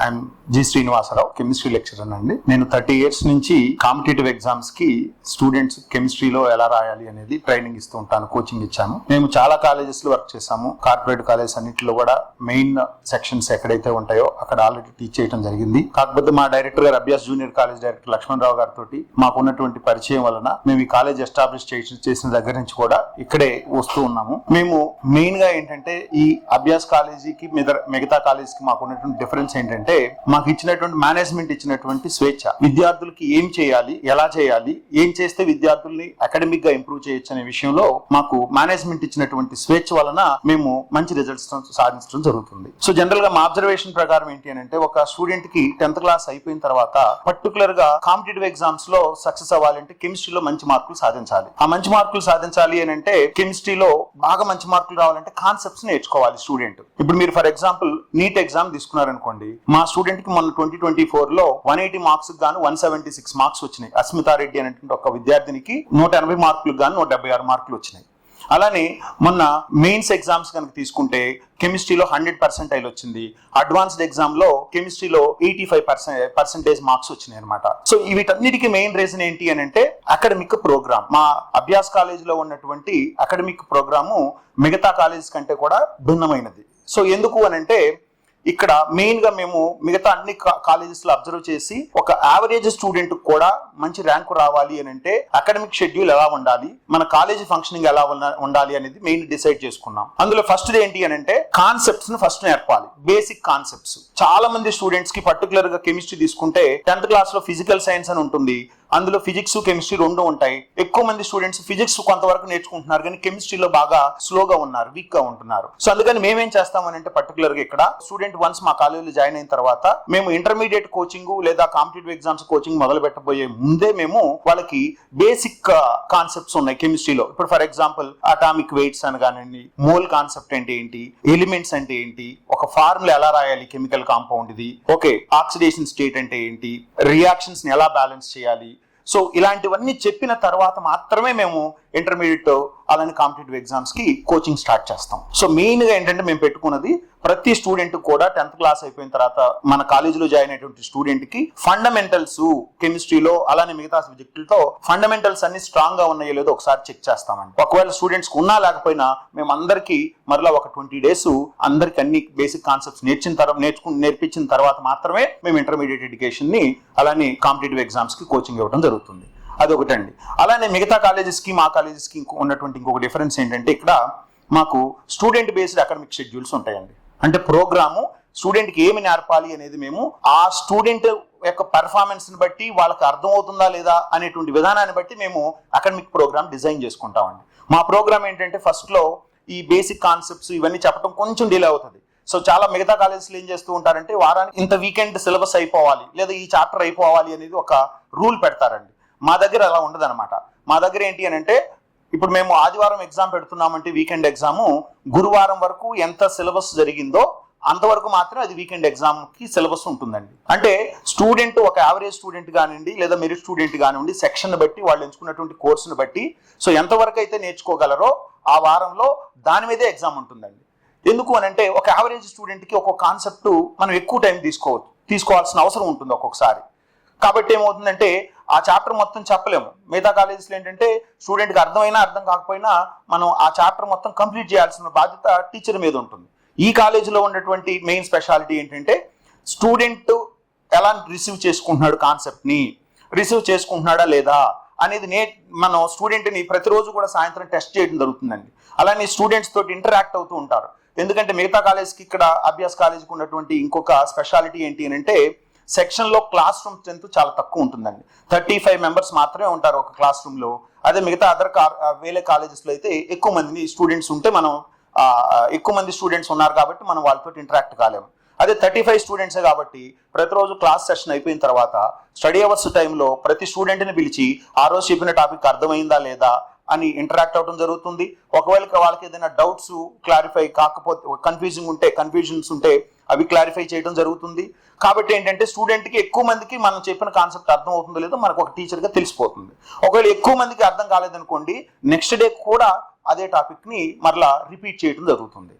I'm G Srinivasarao, chemistry lecturer అండి. నేను 30 years నుంచి కాంపిటేటివ్ ఎగ్జామ్స్ కి స్టూడెంట్స్ కెమిస్ట్రీలో ఎలా రాయాలి అనేది ట్రైనింగ్ ఇస్తూ ఉంటాను, కోచింగ్ ఇచ్చాను. మేము చాలా కాలేజెస్ లో వర్క్ చేసాము. కార్పొరేట్ కాలేజెస్ అన్నింటిలో కూడా మెయిన్ సెక్షన్స్ ఎక్కడైతే ఉంటాయో అక్కడ ఆల్రెడీ టీచ్ చేయడం జరిగింది. కాకపోతే మా డైరెక్టర్ గారు, Abhyas junior college director Lakshmanarao గారితో మాకున్నటువంటి పరిచయం వలన మేము ఈ కాలేజ్ ఎస్టాబ్లిష్ చేసిన దగ్గర నుంచి కూడా ఇక్కడే వస్తూ ఉన్నాము. మేము మెయిన్ గా ఏంటంటే ఈ అభ్యాస్ కాలేజీకి మిగతా కాలేజ్ కి మాకున్నటువంటి డిఫరెన్స్ ఏంటంటే, మాకు ఇచ్చినటువంటి మేనేజ్మెంట్ ఇచ్చినటువంటి స్వేచ్ఛ, విద్యార్థులకి ఏం చేయాలి, ఎలా చేయాలి, ఏం చేస్తే విద్యార్థుల్ని అకాడమిక్ గా ఇంప్రూవ్ చేయొచ్చు అనే విషయంలో మాకు మేనేజ్మెంట్ ఇచ్చినటువంటి స్వేచ్ఛ వలన మేము మంచి రిజల్ట్స్ సాధించడం జరుగుతుంది. సో జనరల్ గా మా అబ్జర్వేషన్ ప్రకారం ఏంటి అని అంటే, ఒక స్టూడెంట్ కి 10th క్లాస్ అయిపోయిన తర్వాత పర్టికులర్ గా కాంపిటేటివ్ ఎగ్జామ్స్ లో సక్సెస్ అవ్వాలంటే కెమిస్ట్రీలో మంచి మార్కులు సాధించాలి. ఆ మంచి మార్కులు సాధించాలి అని అంటే కెమిస్ట్రీలో బాగా మంచి మార్కులు రావాలంటే కాన్సెప్ట్స్ నేర్చుకోవాలి స్టూడెంట్. ఇప్పుడు మీరు ఫర్ ఎగ్జాంపుల్ నీట్ ఎగ్జామ్ తీసుకున్నారనుకోండి, మా స్టూడెంట్ కి మొన్న 2024 లో 180 మార్క్స్ గాను 176 మార్క్స్ వచ్చినాయి. అస్మితారెడ్డి అనేటువంటి ఒక విద్యార్థినికి 180 మార్కులకు గాను 176 మార్కులు వచ్చినాయి. అలానే మొన్న మెయిన్స్ ఎగ్జామ్స్ కనుక తీసుకుంటే కెమిస్ట్రీలో 100% వచ్చింది. అడ్వాన్స్డ్ ఎగ్జామ్ లో కెమిస్ట్రీలో 85% మార్క్స్ వచ్చినాయి అనమాట. సో వీటన్నిటికీ మెయిన్ రీజన్ ఏంటి అని అంటే అకాడమిక్ ప్రోగ్రామ్. మా అభ్యాస్ కాలేజ్ లో ఉన్నటువంటి అకాడమిక్ ప్రోగ్రాము మిగతా కాలేజ్ కంటే కూడా భిన్నమైనది. సో ఎందుకు అని అంటే, ఇక్కడ మెయిన్ గా మేము మిగతా అన్ని కాలేజెస్ లో అబ్జర్వ్ చేసి ఒక యావరేజ్ స్టూడెంట్ కూడా మంచి ర్యాంకు రావాలి అని అంటే అకాడమిక్ షెడ్యూల్ ఎలా ఉండాలి, మన కాలేజీ ఫంక్షనింగ్ ఎలా ఉండాలి అనేది మెయిన్ డిసైడ్ చేసుకున్నాం. అందులో ఫస్ట్ ఏంటి అని అంటే కాన్సెప్ట్స్ ను ఫస్ట్ నేర్పాలి. Basic concepts. చాలా మంది స్టూడెంట్స్ కి పర్టికులర్ గా కెమిస్ట్రీ తీసుకుంటే 10th క్లాస్ లో ఫిజికల్ సైన్స్ అని ఉంటుంది, అందులో ఫిజిక్స్ కెమిస్ట్రీ రెండు ఉంటాయి. ఎక్కువ మంది స్టూడెంట్స్ ఫిజిక్స్ కొంతవరకు నేర్చుకుంటున్నారు కానీ కెమిస్ట్రీలో బాగా స్లోగా ఉన్నారు, వీక్ గా ఉంటున్నారు. సో అందుకని మేమేం చేస్తామని అంటే పర్టికులర్ గా ఇక్కడ స్టూడెంట్ వన్స్ మా కాలేజీలో జాయిన్ అయిన తర్వాత మేము ఇంటర్మీడియట్ కోచింగ్ లేదా కాంపిటేటివ్ ఎగ్జామ్స్ కోచింగ్ మొదలు పెట్టబోయే ముందే మేము వాళ్ళకి బేసిక్ కాన్సెప్ట్స్ ఉన్నాయి కెమిస్ట్రీలో. ఇప్పుడు ఫర్ ఎగ్జాంపుల్ అటామిక్ వెయిట్స్ అని కానివ్వండి, మోల్ కాన్సెప్ట్ అంటే ఏంటి, ఎలిమెంట్స్ అంటే ఏంటి, ఒక ఫార్ములా ఎలా రాయాలి కెమికల్ కాంపౌండ్ ఇది, ఓకే, ఆక్సిడేషన్ స్టేట్ అంటే ఏంటి, రియాక్షన్స్ ని ఎలా బ్యాలెన్స్ చేయాలి. సో ఇలాంటివన్నీ చెప్పిన తర్వాత మాత్రమే మేము ఇంటర్మీడియట్ అలానే కాంపిటేటివ్ ఎగ్జామ్స్ కి కోచింగ్ స్టార్ట్ చేస్తాం. సో మెయిన్ గా ఏంటంటే మేము పెట్టుకున్నది ప్రతి స్టూడెంట్ కూడా 10th క్లాస్ అయిపోయిన తర్వాత మన కాలేజీలో జాయిన్ అయినటువంటి స్టూడెంట్ కి ఫండమెంటల్స్ కెమిస్ట్రీలో అలానే మిగతా సబ్జెక్టులతో ఫండమెంటల్స్ అన్ని స్ట్రాంగ్ గా ఉన్నాయో లేదో ఒకసారి చెక్ చేస్తామండి. ఒకవేళ స్టూడెంట్స్ ఉన్నా లేకపోయినా మేము అందరికీ మరలా ఒక 20 days అందరికి అన్ని బేసిక్ కాన్సెప్ట్స్ నేర్పించిన తర్వాత మాత్రమే మేము ఇంటర్మీడియట్ ఎడ్యుకేషన్ ని అలానే కాంపిటేటివ్ ఎగ్జామ్స్ కి కోచింగ్ ఇవ్వడం జరుగుతుంది. అదొకటండి. అలానే మిగతా కాలేజెస్ కి మా కాలేజెస్ కి ఉన్నటువంటి ఇంకొక డిఫరెన్స్ ఏంటంటే, ఇక్కడ మాకు స్టూడెంట్ బేస్డ్ అకాడమిక్ షెడ్యూల్స్ ఉంటాయండి. అంటే ప్రోగ్రాము స్టూడెంట్ కి ఏమి నేర్పాలి అనేది మేము ఆ స్టూడెంట్ యొక్క పెర్ఫార్మెన్స్ ని బట్టి, వాళ్ళకి అర్థమవుతుందా లేదా అనేటువంటి విధానాన్ని బట్టి మేము అకాడమిక్ ప్రోగ్రామ్ డిజైన్ చేసుకుంటామండి. మా ప్రోగ్రామ్ ఏంటంటే ఫస్ట్ లో ఈ బేసిక్ కాన్సెప్ట్స్ ఇవన్నీ చెప్పడం కొంచెం డిలే అవుతుంది. సో చాలా మిగతా కాలేజెస్లో ఏం చేస్తూ ఉంటారంటే, వారానికి ఇంత వీకెండ్ సిలబస్ అయిపోవాలి లేదా ఈ చాప్టర్ అయిపోవాలి అనేది ఒక రూల్ పెడతారండి. మా దగ్గర అలా ఉండదు అనమాట. మా దగ్గర ఏంటి అని అంటే, ఇప్పుడు మేము ఆదివారం ఎగ్జామ్ పెడుతున్నామంటే వీకెండ్ ఎగ్జాము, గురువారం వరకు ఎంత సిలబస్ జరిగిందో అంతవరకు మాత్రమే అది వీకెండ్ ఎగ్జామ్ కి సిలబస్ ఉంటుందండి. అంటే స్టూడెంట్, ఒక యావరేజ్ స్టూడెంట్ కానివ్వండి లేదా మెరిట్ స్టూడెంట్ కానివ్వండి, సెక్షన్ బట్టి వాళ్ళు ఎంచుకున్నటువంటి కోర్సును బట్టి సో ఎంతవరకు అయితే నేర్చుకోగలరో ఆ వారంలో దాని మీదే ఎగ్జామ్ ఉంటుందండి. ఎందుకు అని అంటే, ఒక యావరేజ్ స్టూడెంట్ కి ఒక్కొక్క కాన్సెప్ట్ మనం ఎక్కువ టైం తీసుకోవాల్సిన అవసరం ఉంటుంది ఒక్కొక్కసారి. కాబట్టి ఏమవుతుందంటే ఆ చాప్టర్ మొత్తం చెప్పలేము. మిగతా కాలేజెస్లో ఏంటంటే స్టూడెంట్కి అర్థమైనా అర్థం కాకపోయినా మనం ఆ చాప్టర్ మొత్తం కంప్లీట్ చేయాల్సిన బాధ్యత టీచర్ మీద ఉంటుంది. ఈ కాలేజీలో ఉన్నటువంటి మెయిన్ స్పెషాలిటీ ఏంటంటే, స్టూడెంట్ ఎలా రిసీవ్ చేసుకుంటున్నాడు, కాన్సెప్ట్ని రిసీవ్ చేసుకుంటున్నాడా లేదా అనేది మనం స్టూడెంట్ని ప్రతిరోజు కూడా సాయంత్రం టెస్ట్ చేయడం జరుగుతుందండి. అలానే స్టూడెంట్స్ తోటి ఇంటరాక్ట్ అవుతూ ఉంటారు. ఎందుకంటే మిగతా కాలేజ్కి, ఇక్కడ అభ్యాస్ కాలేజీకి ఉన్నటువంటి ఇంకొక స్పెషాలిటీ ఏంటి అని అంటే, సెక్షన్ లో క్లాస్ రూమ్ స్ట్రెంత్ చాలా తక్కువ ఉంటుందండి. 35 members మాత్రమే ఉంటారు ఒక క్లాస్ రూమ్ లో. అదే మిగతా వేరే కాలేజెస్ లో అయితే ఎక్కువ మంది స్టూడెంట్స్ ఉంటే మనం ఎక్కువ మంది స్టూడెంట్స్ ఉన్నారు కాబట్టి మనం వాళ్ళతో ఇంటరాక్ట్ కాలేము. అదే 35 స్టూడెంట్సే కాబట్టి ప్రతిరోజు క్లాస్ సెషన్ అయిపోయిన తర్వాత స్టడీ అవర్స్ టైంలో ప్రతి స్టూడెంట్ని పిలిచి ఆ రోజు చెప్పిన టాపిక్ అర్థమైందా లేదా అని ఇంటరాక్ట్ అవడం జరుగుతుంది. ఒకవేళ వాళ్ళకి ఏదైనా డౌట్స్ క్లారిఫై కాకపోతే, కన్ఫ్యూజన్స్ ఉంటే అవి క్లారిఫై చేయడం జరుగుతుంది. కాబట్టి ఏంటంటే స్టూడెంట్కి ఎక్కువ మందికి మనం చెప్పిన కాన్సెప్ట్ అర్థం అవుతుందో లేదో మనకు ఒక టీచర్గా తెలిసిపోతుంది. ఒకవేళ ఎక్కువ మందికి అర్థం కాలేదనుకోండి, నెక్స్ట్ డే కూడా అదే టాపిక్ని మరలా రిపీట్ చేయడం జరుగుతుంది.